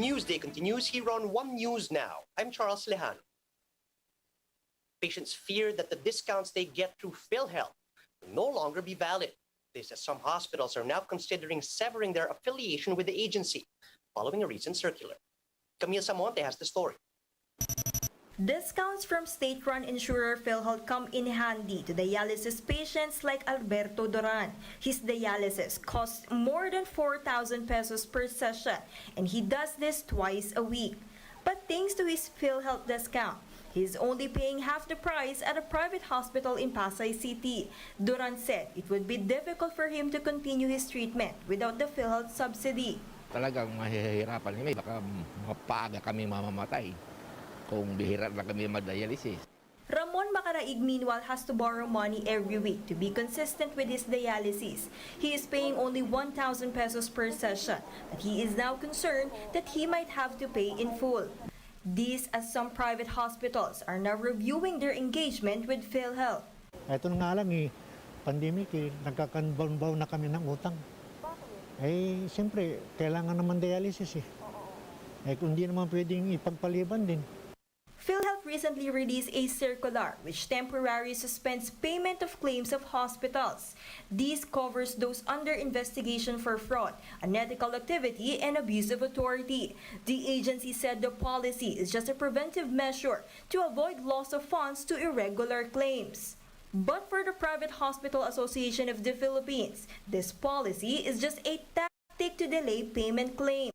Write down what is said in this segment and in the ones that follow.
Newsday continues here on One News Now. I'm Charles Lejano. Patients fear that the discounts they get through Philhealth will no longer be valid. This as some hospitals are now considering severing their affiliation with the agency following a recent circular. Camille Samonte has the story. Discounts from state-run insurer Philhealth come in handy to dialysis patients like Alberto Duran. His dialysis costs more than 4,000 pesos per session, and he does this twice a week. But thanks to his Philhealth discount, he's only paying half the price at a private hospital in Pasay City. Duran said it would be difficult for him to continue his treatment without the Philhealth subsidy. Talagang mahihirapan kami, baka mapaaga kami mamamatay kung bihira na kami mag-dialysis. Ramon Macaraig meanwhile has to borrow money every week to be consistent with his dialysis. He is paying only 1,000 pesos per session, but he is now concerned that he might have to pay in full. This as some private hospitals are now reviewing their engagement with Philhealth. Ito nga lang pandemic nagkakanbaw na kami ng utang. Siyempre, kailangan naman dialysis kung hindi naman pwedeng ipagpaliban din. Philhealth recently released a circular which temporarily suspends payment of claims of hospitals. This covers those under investigation for fraud, unethical activity, and abuse of authority. The agency said the policy is just a preventive measure to avoid loss of funds to irregular claims. But for the Private Hospital Association of the Philippines, this policy is just a tactic to delay payment claims.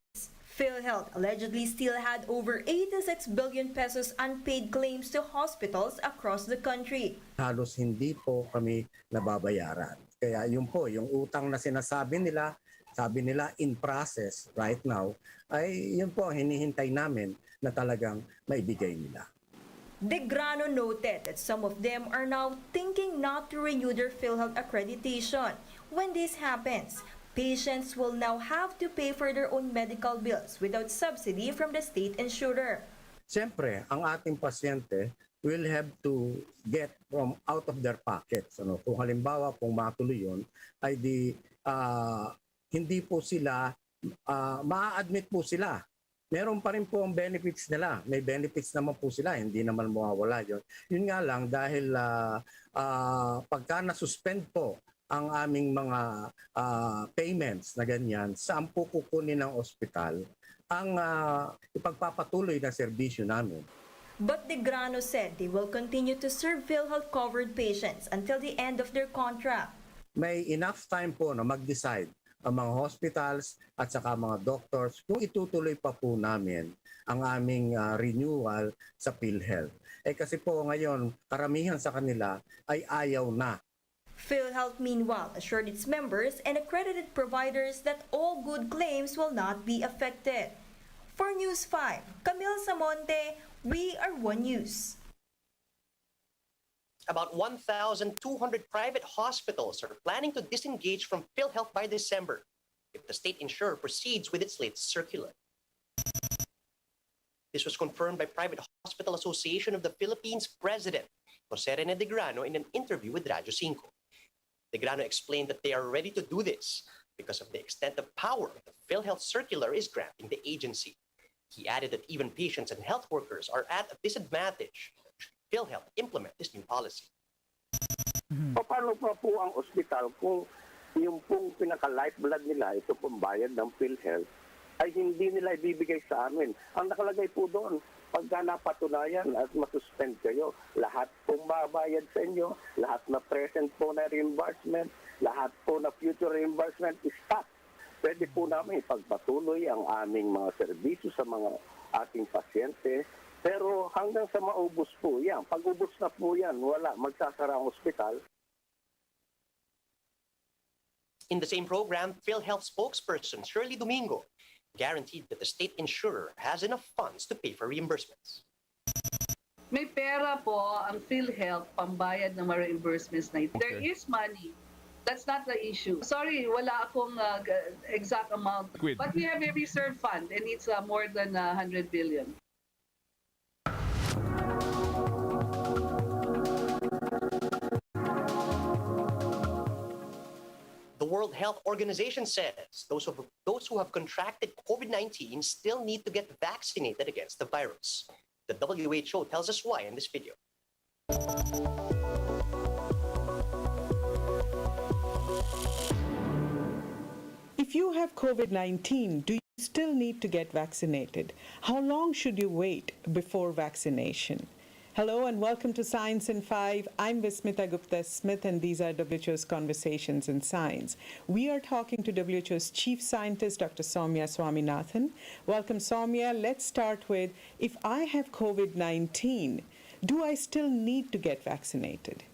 Philhealth allegedly still had over 86 billion pesos unpaid claims to hospitals across the country. Halos hindi po kami nababayaran. Kaya yun po, yung utang na sinasabi nila, sabi nila in process right now, ay yun po ang hinihintay namin na talagang maibigay nila. De Grano noted that some of them are now thinking not to renew their Philhealth accreditation. When this happens, patients will now have to pay for their own medical bills without subsidy from the state insurer. Siyempre, ang ating pasyente will have to get from out of their pockets. Kung halimbawa, kung matuloy yun, ay hindi po sila, ma-admit po sila. Meron pa rin po ang benefits nila. May benefits naman po sila, hindi naman mawawala yun. Yun nga lang, dahil pagka na-suspend po ang aming mga payments na ganyan, saan po kukunin ng ospital ang ipagpapatuloy na serbisyo namin. But De Grano said they will continue to serve Philhealth-covered patients until the end of their contract. May enough time po na mag-decide ang mga hospitals at saka mga doctors kung itutuloy pa po namin ang aming renewal sa PhilHealth. Kasi po ngayon, karamihan sa kanila ay ayaw na. Philhealth meanwhile assured its members and accredited providers that all good claims will not be affected. For News 5, Camille Samonte, we are One News. About 1,200 private hospitals are planning to disengage from Philhealth by December if the state insurer proceeds with its latest circular. This was confirmed by Private Hospital Association of the Philippines President Jose Rene De Grano in an interview with Radyo 5. De Grano explained that they are ready to do this because of the extent of power the Philhealth circular is granting the agency. He added that even patients and health workers are at a disadvantage should Philhealth implement this new policy. Paano pa po ang ospital kung yung pong pinaka-lifeblood nila, ito pong bayad ng PhilHealth, ay hindi nila ibibigay sa amin. Ang nakalagay po doon, pagka napatunayan at masuspend kayo, lahat pong mabayad sa inyo, lahat na present po na reimbursement, lahat po na future reimbursement, stop. Pwede po namin ipagpatuloy ang aming mga serbisyo sa mga ating pasyente. Pero hanggang sa maubos po yan. Pag ubos na po yan, wala, magsasara ang ospital. In the same program, PhilHealth spokesperson Shirley Domingo guaranteed that the state insurer has enough funds to pay for reimbursements. May pera po ang PhilHealth pambayad ng mga reimbursements na ito. There is money. That's not the issue. Sorry, wala akong exact amount. But we have a reserve fund and it's more than 100 billion. The world World Health Organization says those who have contracted COVID-19 still need to get vaccinated against the virus. The WHO tells us why in this video. If you have COVID-19, do you still need to get vaccinated? How long should you wait before vaccination? Hello and welcome to Science in 5. I'm Vismita Gupta-Smith and these are WHO's Conversations in Science. We are talking to WHO's Chief Scientist, Dr. Soumya Swaminathan. Welcome, Soumya. Let's start with, if I have COVID-19, do I still need to get vaccinated?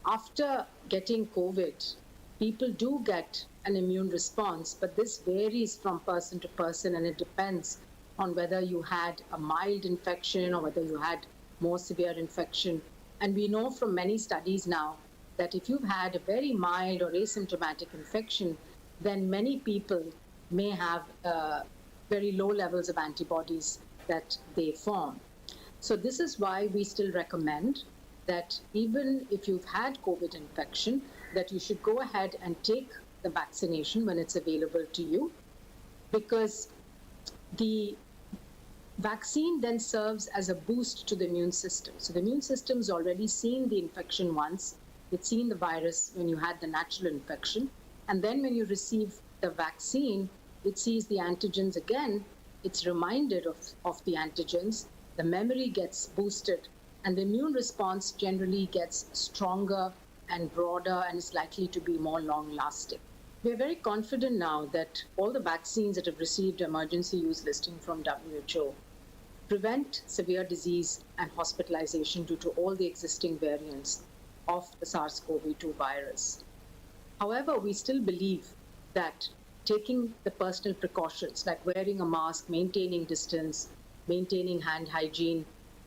After getting COVID, people do get an immune response, but this varies from person to person and it depends on whether you had a mild infection or whether you had more severe infection. And we know from many studies now that if you've had a very mild or asymptomatic infection, then many people may have very low levels of antibodies that they form. So this is why we still recommend that even if you've had COVID infection, that you should go ahead and take the vaccination when it's available to you, because the vaccine then serves as a boost to the immune system. So the immune system's already seen the infection once, it's seen the virus when you had the natural infection, and then when you receive the vaccine, it sees the antigens again, it's reminded of the antigens, the memory gets boosted, and the immune response generally gets stronger and broader and is likely to be more long-lasting. We are very confident now that all the vaccines that have received emergency use listing from WHO prevent severe disease and hospitalization due to all the existing variants of the SARS-CoV-2 virus. However, we still believe that taking the personal precautions like wearing a mask, maintaining distance, maintaining hand hygiene,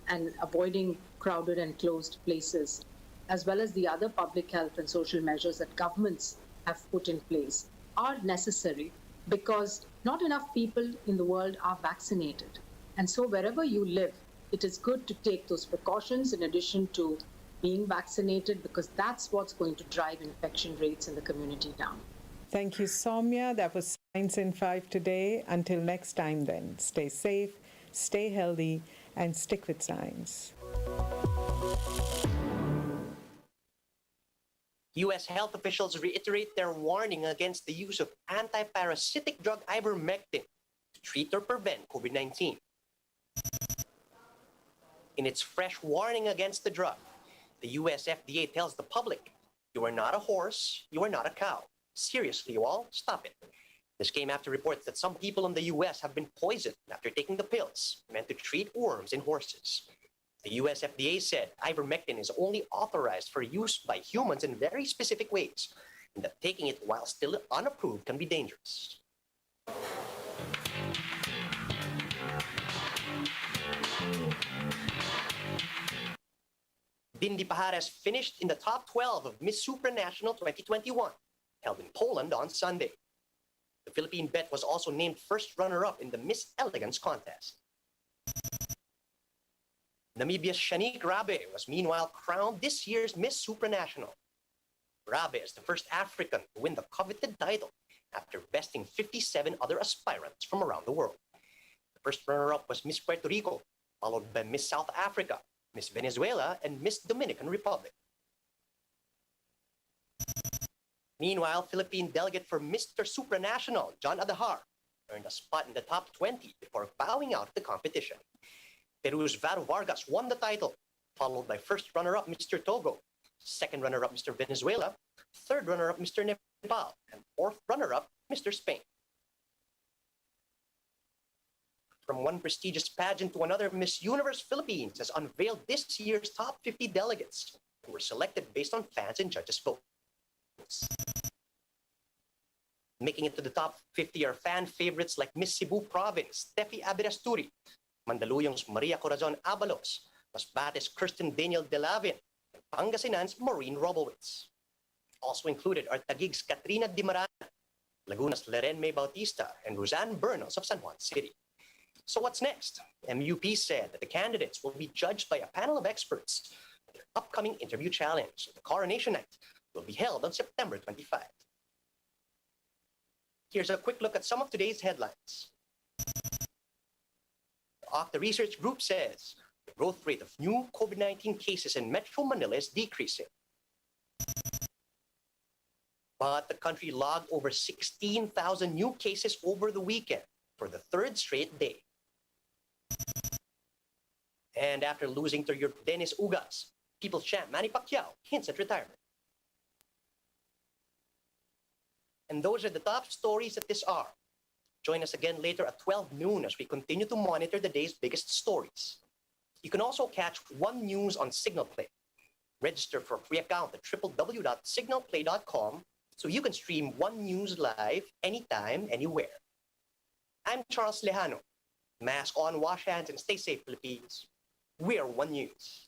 and avoiding crowded and closed places, as well as the other public health and social measures that governments have put in place, are necessary because not enough people in the world are vaccinated. And so wherever you live, it is good to take those precautions in addition to being vaccinated, because that's what's going to drive infection rates in the community down. Thank you, Soumya. That was Science in 5 today. Until next time then, stay safe, stay healthy, and stick with science. U.S. health officials reiterate their warning against the use of anti-parasitic drug Ivermectin to treat or prevent COVID-19. In its fresh warning against the drug, the U.S. FDA tells the public, "You are not a horse, you are not a cow. Seriously, you all, stop it." This came after reports that some people in the U.S. have been poisoned after taking the pills meant to treat worms in horses. The US FDA said ivermectin is only authorized for use by humans in very specific ways, and that taking it while still unapproved can be dangerous. Dindi Pajares finished in the top 12 of Miss Supranational 2021, held in Poland on Sunday. The Philippine vet was also named first runner-up in the Miss Elegance contest. Namibia's Shanique Rabe was meanwhile crowned this year's Miss Supranational. Rabe is the first African to win the coveted title after besting 57 other aspirants from around the world. The first runner-up was Miss Puerto Rico, followed by Miss South Africa, Miss Venezuela, and Miss Dominican Republic. Meanwhile, Philippine delegate for Mr. Supranational, John Adahar, earned a spot in the top 20 before bowing out of the competition. Peru's Varo Vargas won the title, followed by first runner-up Mr. Togo, second runner-up Mr. Venezuela, third runner-up Mr. Nepal, and fourth runner-up Mr. Spain. From one prestigious pageant to another, Miss Universe Philippines has unveiled this year's top 50 delegates, who were selected based on fans and judges' votes. Making it to the top 50 are fan favorites like Miss Cebu Province, Tefi Abirasturi, Mandaluyong's Maria Corazon Abalos, Masbate's Kirsten Daniel Delavin, and Pangasinan's Maureen Robowitz. Also included are Taguig's Katrina Dimarana, Laguna's Leren May Bautista, and Roseanne Bernos of San Juan City. So what's next? MUP said that the candidates will be judged by a panel of experts at their upcoming interview challenge. The coronation night will be held on September 25. Here's a quick look at some of today's headlines. The Octa Research Group says the growth rate of new COVID-19 cases in Metro Manila is decreasing. But the country logged over 16,000 new cases over the weekend for the third straight day. And after losing to your Dennis Ugas, People's champ Manny Pacquiao hints at retirement. And those are the top stories at this hour. Join us again later at 12 noon as we continue to monitor the day's biggest stories. You can also catch One News on Signal Play. Register for a free account at www.signalplay.com so you can stream One News live anytime, anywhere. I'm Charles Lejano. Mask on, wash hands, and stay safe, Philippines. We're One News.